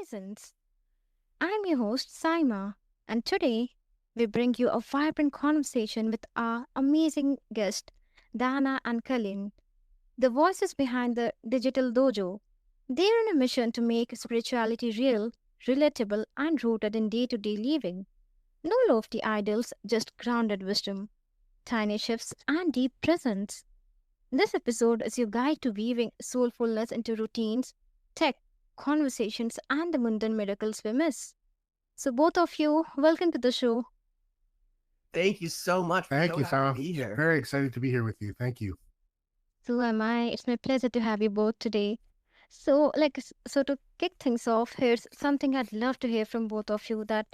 horizons. I'm your host, Saima, and today we bring you a vibrant conversation with our amazing guest, Dana and Colleen, the voices behind the Digital Dojo. They're on a mission to make spirituality real, relatable, and rooted in day to day living. No lofty ideals, just grounded wisdom, tiny shifts, and deep presence. This episode is your guide to weaving soulfulness into routines, tech, conversations, and the mundane miracles we miss. So, both of you, welcome to the show. Thank you so much. We're Thank so you, happy to Sarah. be here. Very excited to be here with you. Thank you. So am I. It's my pleasure to have you both today. So to kick things off, here's something I'd love to hear from both of you that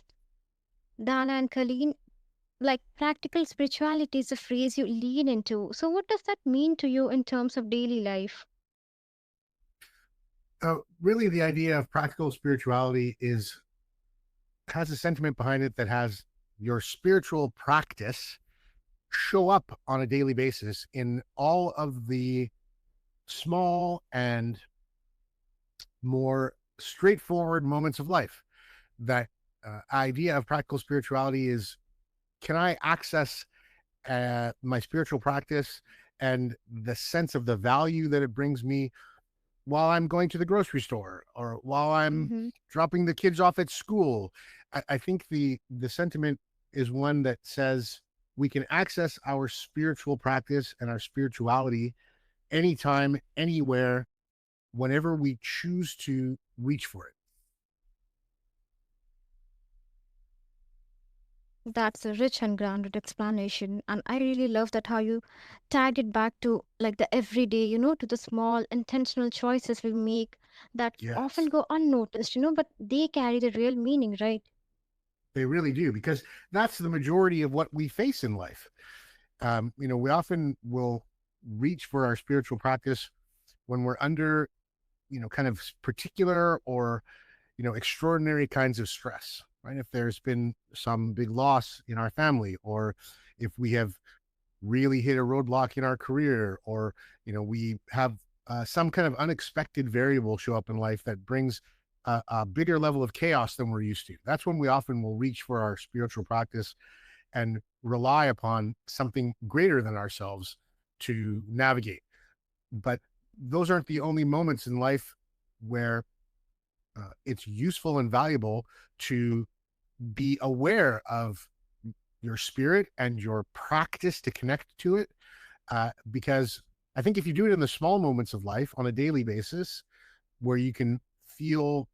Dana and Colleen, like practical spirituality is a phrase you lean into. So what does that mean to you in terms of daily life? Really, the idea of practical spirituality has a sentiment behind it that has your spiritual practice show up on a daily basis in all of the small and more straightforward moments of life. That idea of practical spirituality is, can I access my spiritual practice and the sense of the value that it brings me while I'm going to the grocery store or while I'm Mm-hmm. dropping the kids off at school? I think the sentiment is one that says we can access our spiritual practice and our spirituality anytime, anywhere, whenever we choose to reach for it. That's a rich and grounded explanation, and I really love that how you tagged it back to like the everyday, to the small intentional choices we make that often Yes, go unnoticed, but they carry the real meaning, right? they really do, because that's the majority of what we face in life. We often will reach for our spiritual practice when we're under, kind of particular or, extraordinary kinds of stress, right? If there's been some big loss in our family, or if we have really hit a roadblock in our career, or, we have some kind of unexpected variable show up in life that brings a bigger level of chaos than we're used to. That's when we often will reach for our spiritual practice and rely upon something greater than ourselves to navigate. But those aren't the only moments in life where it's useful and valuable to be aware of your spirit and your practice to connect to it. Because I think if you do it in the small moments of life on a daily basis, where you can feel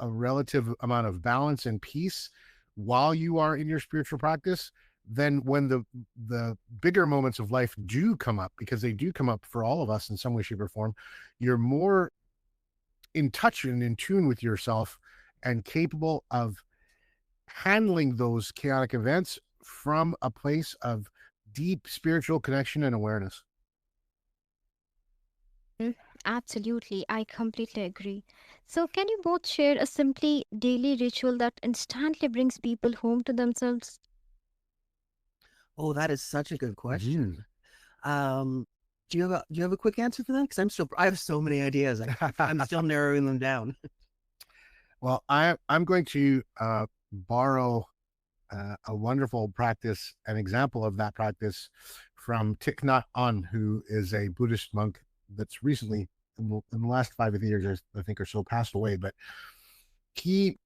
a relative amount of balance and peace while you are in your spiritual practice, then when the bigger moments of life do come up, because they do come up for all of us in some way, shape, or form, you're more in touch and in tune with yourself and capable of handling those chaotic events from a place of deep spiritual connection and awareness. Mm, absolutely, I completely agree. So, can you both share a simply daily ritual that instantly brings people home to themselves? Oh, that is such a good Mhm. question. Um, do you have a quick answer for that? Because I have so many ideas. I'm still narrowing them down. Well, I'm going to borrow a wonderful practice, an example of that practice from Thich Nhat Hanh, who is a Buddhist monk that's recently, in the last 5 years, I think, or so, passed away. But he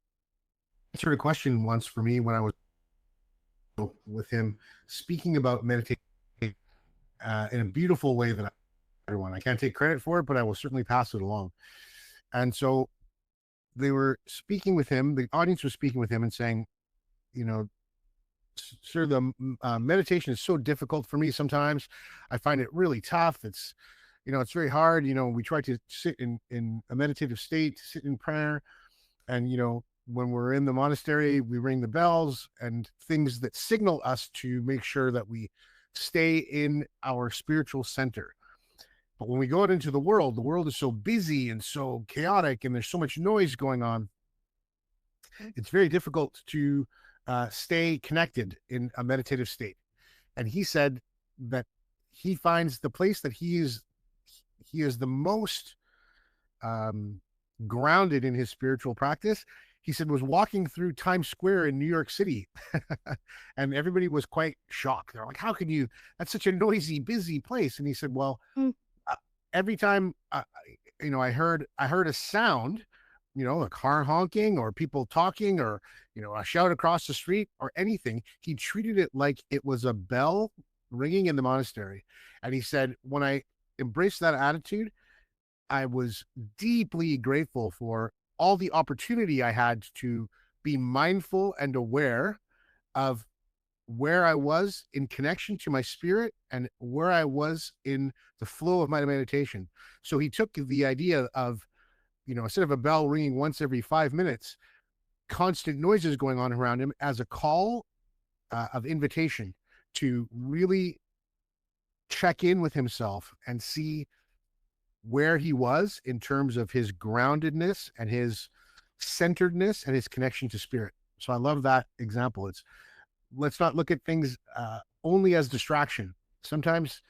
answered a question once for me when I was with him, speaking about meditation in a beautiful way that everyone, I can't take credit for it, but I will certainly pass it along. And so they were speaking with him, the audience was speaking with him and saying, you know, sir, the meditation is so difficult for me sometimes. I find it really tough. It's very hard. We try to sit in a meditative state, sit in prayer. And, when we're in the monastery, we ring the bells and things that signal us to make sure that we stay in our spiritual center. But when we go out into the world is so busy and so chaotic, and there's so much noise going on. It's very difficult to stay connected in a meditative state. And he said that he finds the place that he is the most um, grounded in his spiritual practice, he said, was walking through Times Square in New York City. And everybody was quite shocked. They're like, how can you, that's such a noisy, busy place. And he said, well, Mm. uh, every time, I heard a sound, a car honking or people talking or, a shout across the street or anything, he treated it like it was a bell ringing in the monastery. And he said, when I embraced that attitude, I was deeply grateful for all the opportunity I had to be mindful and aware of where I was in connection to my spirit and where I was in the flow of my meditation. So he took the idea of, instead of a bell ringing once every 5 minutes, constant noises going on around him as a call of invitation to really check in with himself and see where he was in terms of his groundedness and his centeredness and his connection to spirit. So I love that example. Let's not look at things only as distraction. Sometimes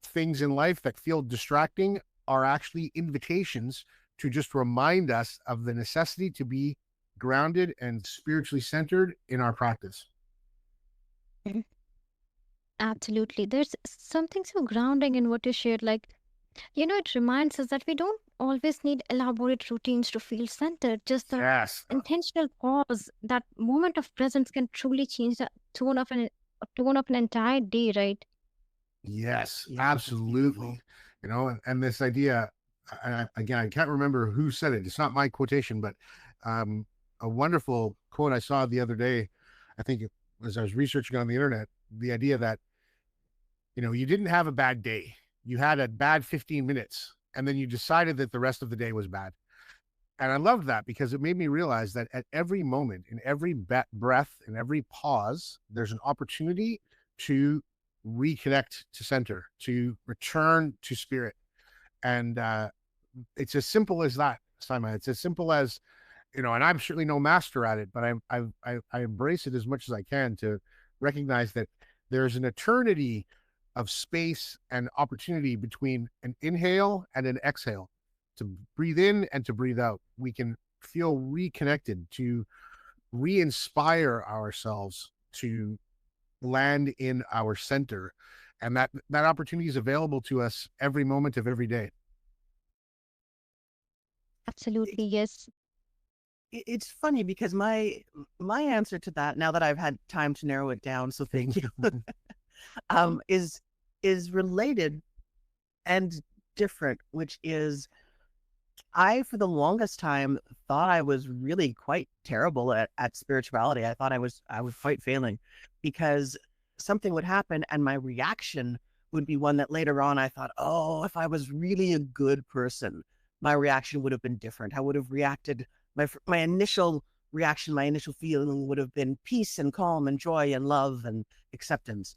things in life that feel distracting are actually invitations to just remind us of the necessity to be grounded and spiritually centered in our practice. Mhm. Absolutely. There's something so grounding in what you shared. Like, it reminds us that we don't always need elaborate routines to feel centered. Just the Yes. intentional pause, that moment of presence can truly change the tone of an entire day, right? Yes, Yeah, that's beautiful. absolutely. And this idea, again, I can't remember who said it. It's not my quotation, but um, a wonderful quote I saw the other day. I think it was, I was researching on the internet, the idea that, you didn't have a bad day. You had a bad 15 minutes, and then you decided that the rest of the day was bad. And I loved that because it made me realize that at every moment, in every breath, in every pause, there's an opportunity to reconnect to center, to return to spirit. And it's as simple as that, Simon. It's as simple as, and I'm certainly no master at it, but I embrace it as much as I can to recognize that there's an eternity of space and opportunity between an inhale and an exhale, to breathe in and to breathe out. We can feel reconnected, to re-inspire ourselves to land in our center. And that opportunity is available to us every moment of every day. Absolutely, yes. It's funny because my answer to that, now that I've had time to narrow it down, so thank you, is related and different, which is I, for the longest time, thought I was really quite terrible at spirituality. I thought I was quite failing because something would happen and my reaction would be one that later on I thought, oh, if I was really a good person, my reaction would have been different. I would have reacted, my initial reaction, my initial feeling would have been peace and calm and joy and love and acceptance,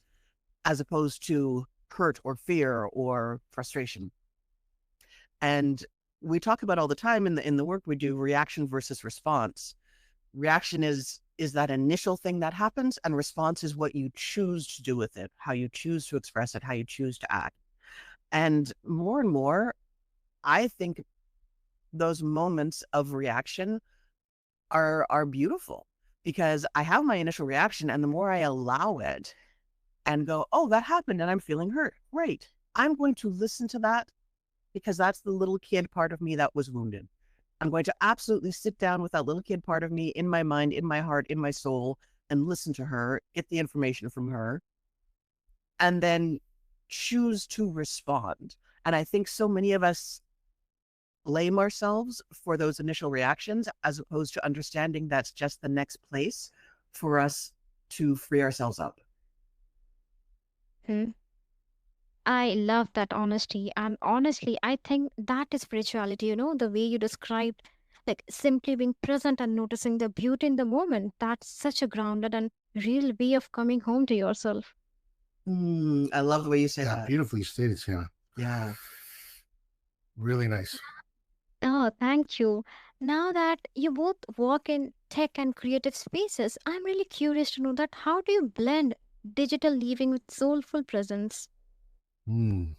as opposed to hurt or fear or frustration. And we talk about all the time in the work we do, reaction versus response. Reaction is that initial thing that happens, and response is what you choose to do with it, how you choose to express it, how you choose to act. And more, I think those moments of reaction are beautiful, because I have my initial reaction, and the more I allow it and go, oh, that happened and I'm feeling hurt. Great. I'm going to listen to that, because that's the little kid part of me that was wounded. I'm going to absolutely sit down with that little kid part of me in my mind, in my heart, in my soul, and listen to her, get the information from her, and then choose to respond. And I think so many of us blame ourselves for those initial reactions, as opposed to understanding that's just the next place for us to free ourselves up. Hmm. I love that honesty. And honestly, I think that is spirituality, the way you described, like simply being present and noticing the beauty in the moment. That's such a grounded and real way of coming home to yourself. I love the way you say Yeah, that. beautifully stated, Sienna. Yeah. Really nice. Oh, thank you. Now that you both work in tech and creative spaces, I'm really curious to know that how do you blend digital living with soulful presence? Mm,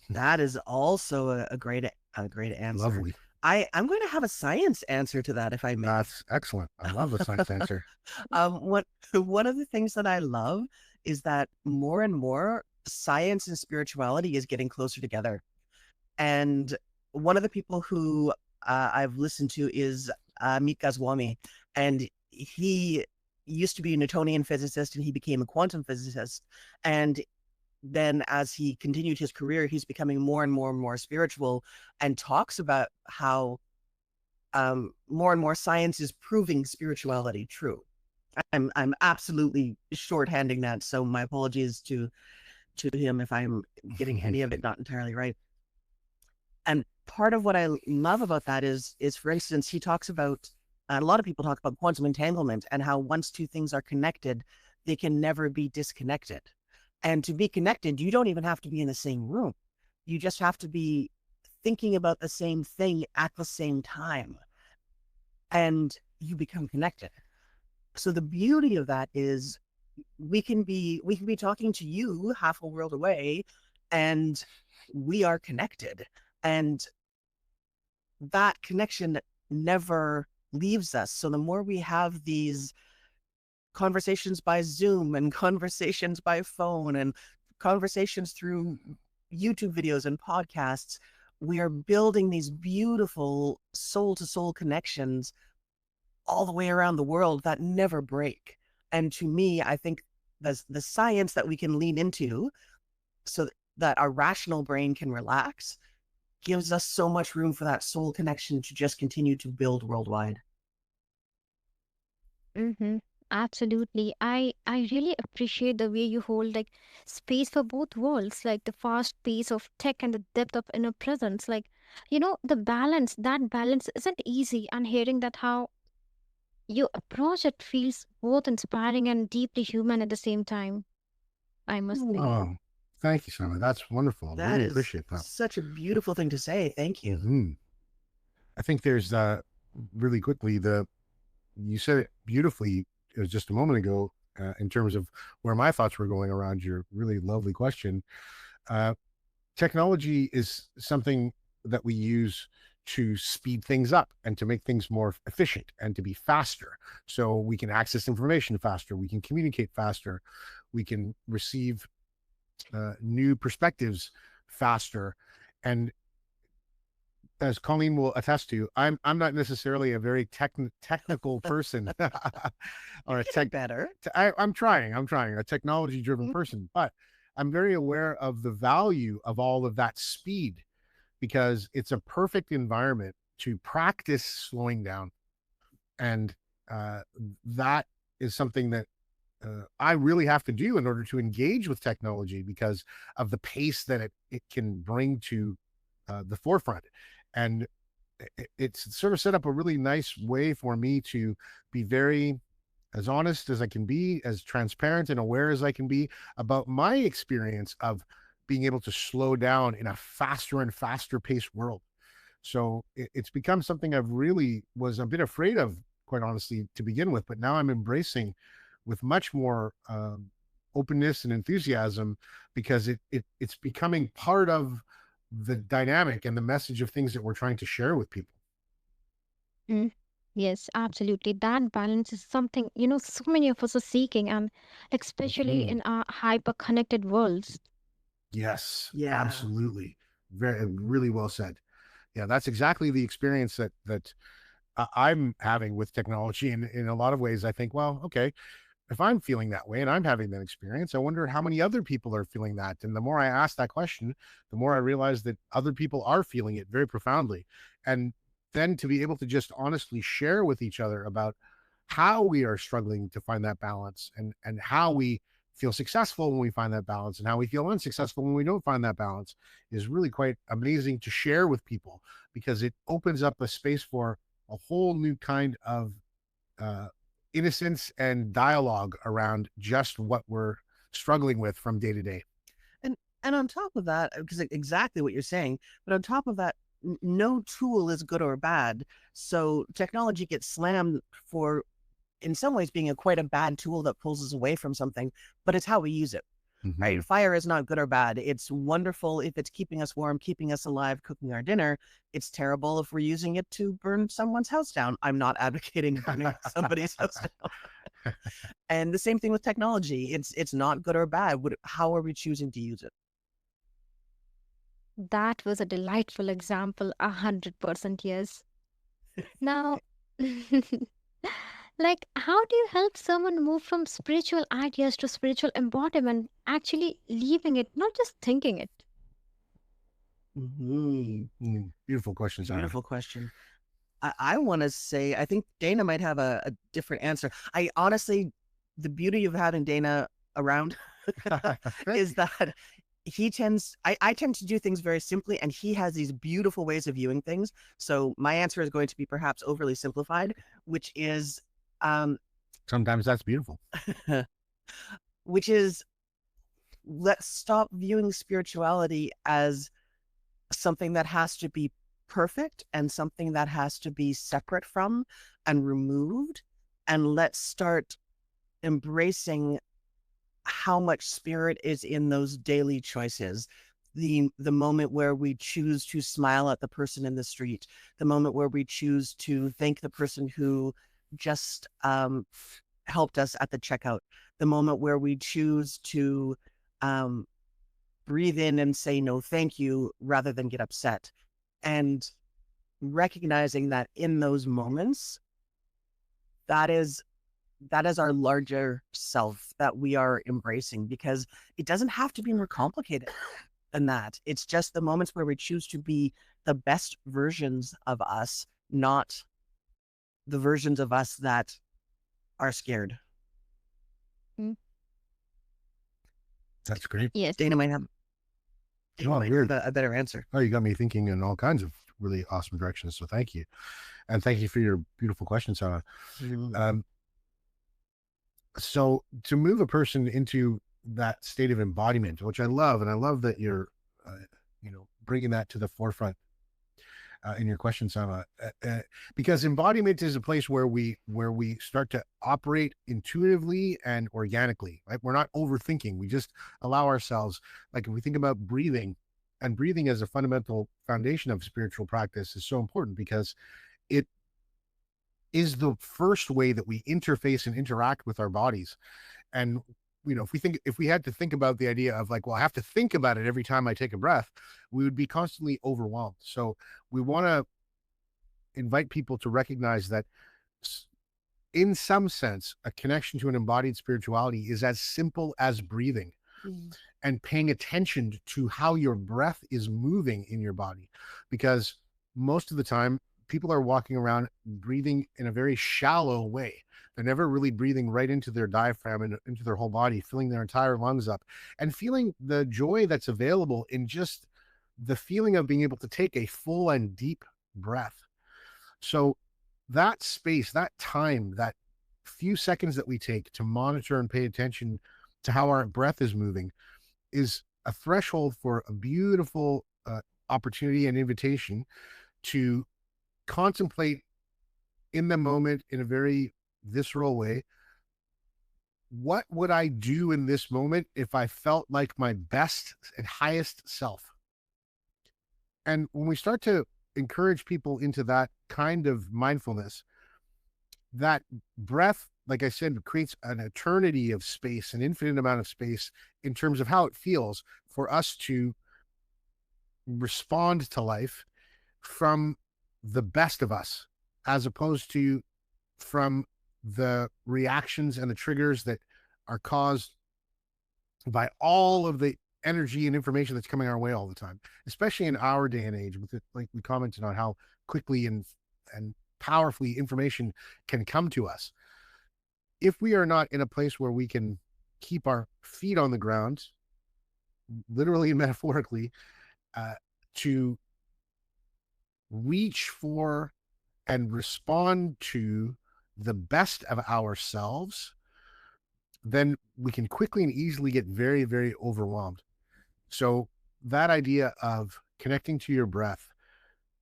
That is also a great answer. lovely. I'm going to have a science answer to that, if I may. That's excellent. I love the science answer. What one of the things that I love is that more and more science and spirituality is getting closer together. And one of the people who I've listened to is Amit Goswami, and he used to be a Newtonian physicist, and he became a quantum physicist. And then, as he continued his career, he's becoming more and more and more spiritual, and talks about how more and more science is proving spirituality true. I'm absolutely shorthanding that, so my apologies to him if I'm getting any of it not entirely right. And part of what I love about that is for instance, he talks about, and a lot of people talk about quantum entanglement and how once two things are connected, they can never be disconnected. And to be connected, you don't even have to be in the same room. You just have to be thinking about the same thing at the same time, and you become connected. So the beauty of that is we can be talking to you half a world away, and we are connected. And that connection never leaves us. So the more we have these conversations by Zoom and conversations by phone and conversations through YouTube videos and podcasts, we are building these beautiful soul to soul connections all the way around the world that never break. And to me, I think the science that we can lean into so that our rational brain can relax gives us so much room for that soul connection to just continue to build worldwide. Mm-hmm. Absolutely. I really appreciate the way you hold like space for both worlds, like the fast pace of tech and the depth of inner presence. Like, the balance, that balance isn't easy. And hearing that how you approach it feels both inspiring and deeply human at the same time, I must say. Oh, thank you, Simon. That's wonderful. That Really is appreciate that. such a beautiful thing to say. Thank you. Hmm. I think there's really quickly you said it beautifully just a moment ago in terms of where my thoughts were going around your really lovely question. Uh, Technology is something that we use to speed things up and to make things more efficient and to be faster. So we can access information faster, we can communicate faster, we can receive new perspectives faster. And as Colleen will attest to, I'm not necessarily a very technical person You're or a getting better. I'm trying. I'm trying a technology driven Mhm. person, but I'm very aware of the value of all of that speed because it's a perfect environment to practice slowing down, and uh, that is something that I really have to do in order to engage with technology because of the pace that it can bring to the forefront. And it's sort of set up a really nice way for me to be very as honest as I can be, as transparent and aware as I can be about my experience of being able to slow down in a faster and faster paced world. So it's become something I've really was a bit afraid of, quite honestly, to begin with. But now I'm embracing with much more openness and enthusiasm because it's becoming part of the dynamic and the message of things that we're trying to share with people. Mm. Yes, absolutely. That balance is something, so many of us are seeking, and especially Mhm. in our hyper connected worlds. Yes, Yeah. absolutely. Very, really well said. Yeah, that's exactly the experience that I'm having with technology. And in a lot of ways, I think, well, okay, if I'm feeling that way and I'm having that experience, I wonder how many other people are feeling that. And the more I ask that question, the more I realize that other people are feeling it very profoundly. And then to be able to just honestly share with each other about how we are struggling to find that balance and how we feel successful when we find that balance and how we feel unsuccessful when we don't find that balance is really quite amazing to share with people because it opens up a space for a whole new kind of uh, innocence and dialogue around just what we're struggling with from day to day. And and on top of that, because exactly what you're saying, but on top of that, no tool is good or bad. So technology gets slammed for, in some ways, being quite a bad tool that pulls us away from something, but it's how we use it. Mhm. right? Fire is not good or bad. It's wonderful if it's keeping us warm, keeping us alive, cooking our dinner. It's terrible if we're using it to burn someone's house down. I'm not advocating burning somebody's house down. And the same thing with technology. It's not good or bad. How are we choosing to use it? That was a delightful example, 100% yes. Now, like, how do you help someone move from spiritual ideas to spiritual embodiment, actually leaving it, not just thinking it? Mhm. Beautiful question, Sarah. Beautiful question. I want to say, I think Dana might have a different answer. I honestly, the beauty of having Dana around is that I tend to do things very simply, and he has these beautiful ways of viewing things. So my answer is going to be perhaps overly simplified, which is, um, Sometimes that's beautiful. which is, let's stop viewing spirituality as something that has to be perfect and something that has to be separate from and removed. And let's start embracing how much spirit is in those daily choices. The moment where we choose to smile at the person in the street, the moment where we choose to thank the person who just helped us at the checkout, the moment where we choose to um, breathe in and say no thank you rather than get upset, and recognizing that in those moments, that is our larger self that we are embracing, because it doesn't have to be more complicated than that. It's just the moments where we choose to be the best versions of us, not the versions of us that are scared. Mm, That's great. yes. Dana might have, Oh, weird. a better answer. Oh, you got me thinking in all kinds of really awesome directions. So thank you. And thank you for your beautiful question, Sarah. Um, so to move a person into that state of embodiment, which I love, and I love that you're, bringing that to the forefront in your question, Sama, because embodiment is a place where we start to operate intuitively and organically. Right, we're not overthinking. We just allow ourselves. Like if we think about breathing, and breathing as a fundamental foundation of spiritual practice is so important because it is the first way that we interface and interact with our bodies. And if we had to think about the idea of like, well, I have to think about it every time I take a breath, we would be constantly overwhelmed. So we want to invite people to recognize that in some sense a connection to an embodied spirituality is as simple as breathing and paying attention to how your breath is moving in your body, because most of the time people are walking around breathing in a very shallow way. They're never really breathing right into their diaphragm and into their whole body, filling their entire lungs up and feeling the joy that's available in just the feeling of being able to take a full and deep breath. So that space, that time, that few seconds that we take to monitor and pay attention to how our breath is moving is a threshold for a beautiful opportunity and invitation to contemplate in the moment in a very visceral way. What would I do in this moment if I felt like my best and highest self? And when we start to encourage people into that kind of mindfulness, that breath, like I said, creates an eternity of space, an infinite amount of space in terms of how it feels for us to respond to life from the best of us, as opposed to from the reactions and the triggers that are caused by all of the energy and information that's coming our way all the time, especially in our day and age. With it, like we commented on how quickly and powerfully information can come to us. If we are not in a place where we can keep our feet on the ground, literally and metaphorically, uh, to reach for and respond to the best of ourselves, then we can quickly and easily get very, very overwhelmed. So, that idea of connecting to your breath,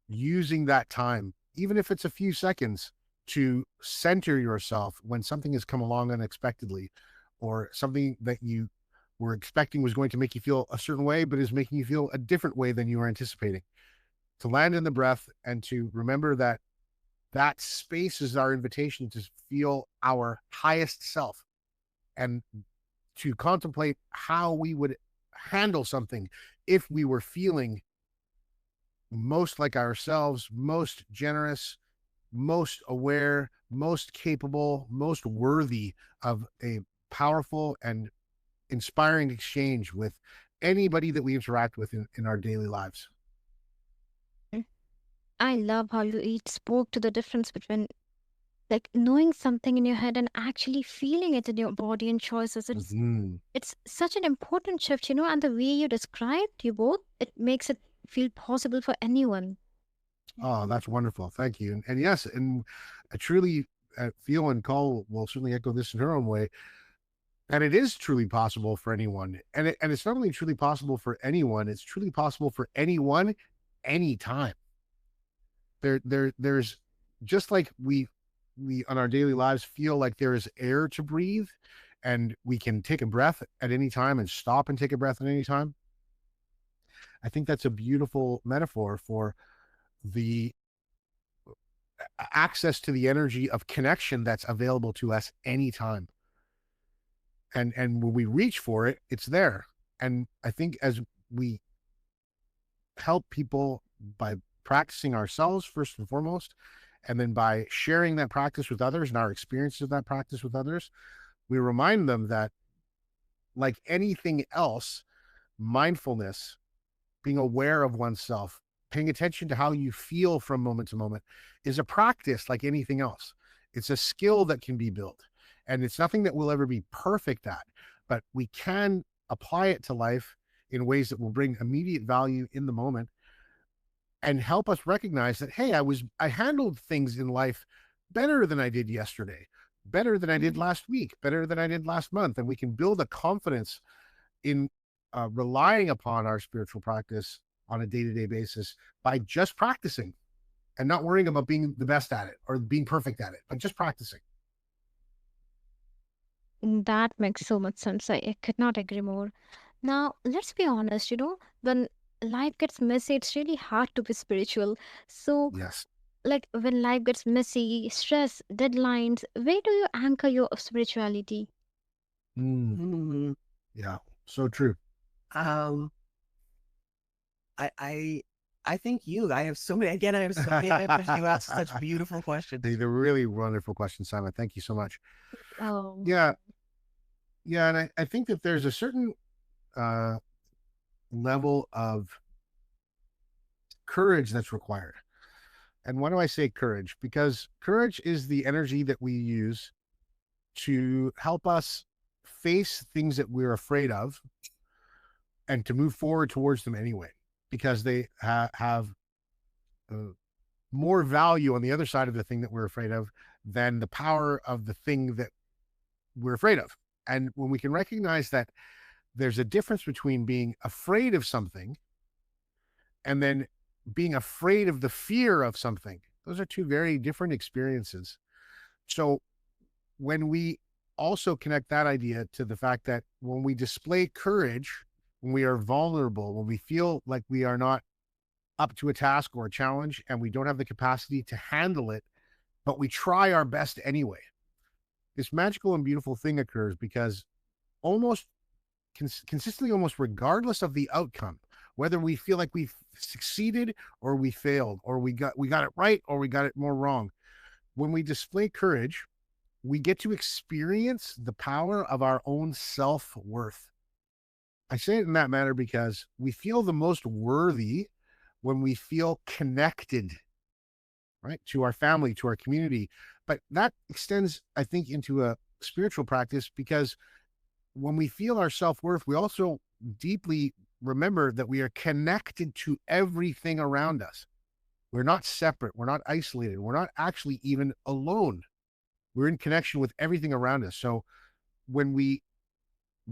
using that time, even if it's a few seconds, to center yourself when something has come along unexpectedly or something that you were expecting was going to make you feel a certain way, but is making you feel a different way than you were anticipating. To land in the breath and to remember that that space is our invitation to feel our highest self, and to contemplate how we would handle something if we were feeling most like ourselves, most generous, most aware, most capable, most worthy of a powerful and inspiring exchange with anybody that we interact with in our daily lives. Mm. I love how you each spoke to the difference between like knowing something in your head and actually feeling it in your body and choices. Mm-hmm. It's such an important shift, and the way you described you both, it makes it feel possible for anyone. Oh, that's wonderful. Thank you. And yes, and I truly feel, and Cole will certainly echo this in her own way, and it is truly possible for anyone. And it's not only truly possible for anyone, it's truly possible for anyone, anytime. There's just like we on our daily lives feel like there is air to breathe, and we can take a breath at any time and stop and take a breath at any time. I think that's a beautiful metaphor for the access to the energy of connection that's available to us anytime. And when we reach for it, it's there. And I think as we help people by practicing ourselves first and foremost, and then by sharing that practice with others and our experiences of that practice with others, we remind them that, like anything else, mindfulness, being aware of oneself, paying attention to how you feel from moment to moment, is a practice like anything else. It's a skill that can be built, and it's nothing that we'll ever be perfect at, but we can apply it to life in ways that will bring immediate value in the moment and help us recognize that, hey, I handled things in life better than I did yesterday, better than I did last week, better than I did last month. And we can build a confidence in relying upon our spiritual practice on a day-to-day basis by just practicing and not worrying about being the best at it or being perfect at it, but just practicing. That makes so much sense. I could not agree more. Now, let's be honest, when life gets messy, it's really hard to be spiritual. So, Yes. like when life gets messy, stress, deadlines, where do you anchor your spirituality? Mm, Mhm. yeah. So true. Um, I I think you. I have so many. Again, I have so many questions. You ask such beautiful questions. They're really wonderful questions, Simon. Thank you so much. Oh, Yeah. Yeah. And I think that there's a certain uh, level of courage that's required. And why do I say courage? Because courage is the energy that we use to help us face things that we're afraid of and to move forward towards them anyway, because they have uh, more value on the other side of the thing that we're afraid of than the power of the thing that we're afraid of. And when we can recognize that there's a difference between being afraid of something and then being afraid of the fear of something, those are two very different experiences. So when we also connect that idea to the fact that when we display courage, when we are vulnerable, when we feel like we are not up to a task or a challenge and we don't have the capacity to handle it, but we try our best anyway, this magical and beautiful thing occurs because almost consistently, almost regardless of the outcome, whether we feel like we've succeeded or we failed, or we got it right or we got it more wrong, when we display courage, we get to experience the power of our own self-worth. I say it in that manner because we feel the most worthy when we feel connected, right, to our family, to our community. But that extends, I think, into a spiritual practice because when we feel our self-worth, we also deeply remember that we are connected to everything around us. We're not separate. We're not isolated. We're not actually even alone. We're in connection with everything around us. So when we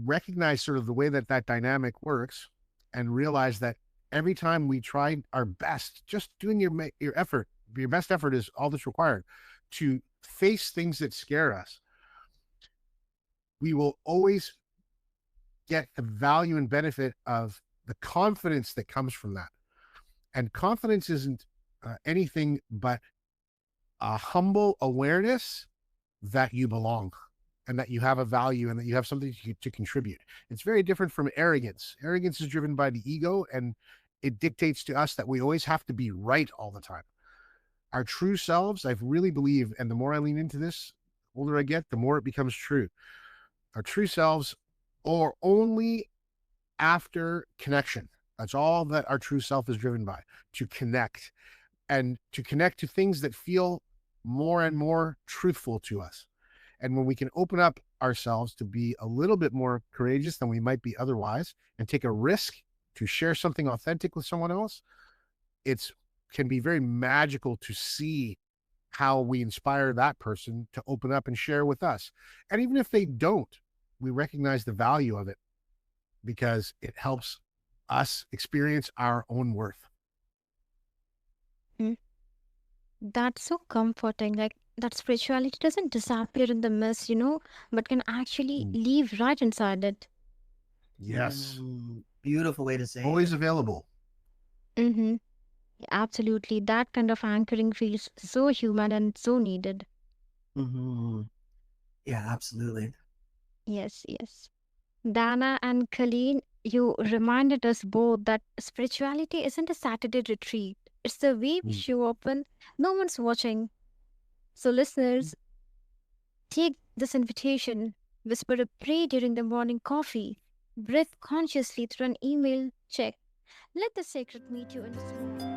recognize sort of the way that that dynamic works and realize that every time we try our best, just doing your effort, your best effort is all that's required to face things that scare us, we will always get the value and benefit of the confidence that comes from that. And confidence isn't anything but a humble awareness that you belong and that you have a value and that you have something to contribute. It's very different from arrogance. Arrogance is driven by the ego, and it dictates to us that we always have to be right all the time. Our true selves, I really believe, and the more I lean into this, the older I get, the more it becomes true. Our true selves are only after connection. That's all that our true self is driven by, to connect, and to connect to things that feel more and more truthful to us. And when we can open up ourselves to be a little bit more courageous than we might be otherwise and take a risk to share something authentic with someone else, it's can be very magical to see how we inspire that person to open up and share with us. And even if they don't, we recognize the value of it because it helps us experience our own worth. Mm. That's so comforting. Like that spirituality doesn't disappear in the mist, but can actually Mm. live right inside it. Yes. Beautiful way to say Always it. available. Mm-hmm. Absolutely. That kind of anchoring feels so human and so needed. Hmm. Yeah, absolutely. Yes, yes. Dana and Colleen, you reminded us both that spirituality isn't a Saturday retreat. It's the way we Mm. show up when no one's watching. So, listeners, take this invitation, whisper a prayer during the morning coffee, breathe consciously through an email check. Let the sacred meet you in the small.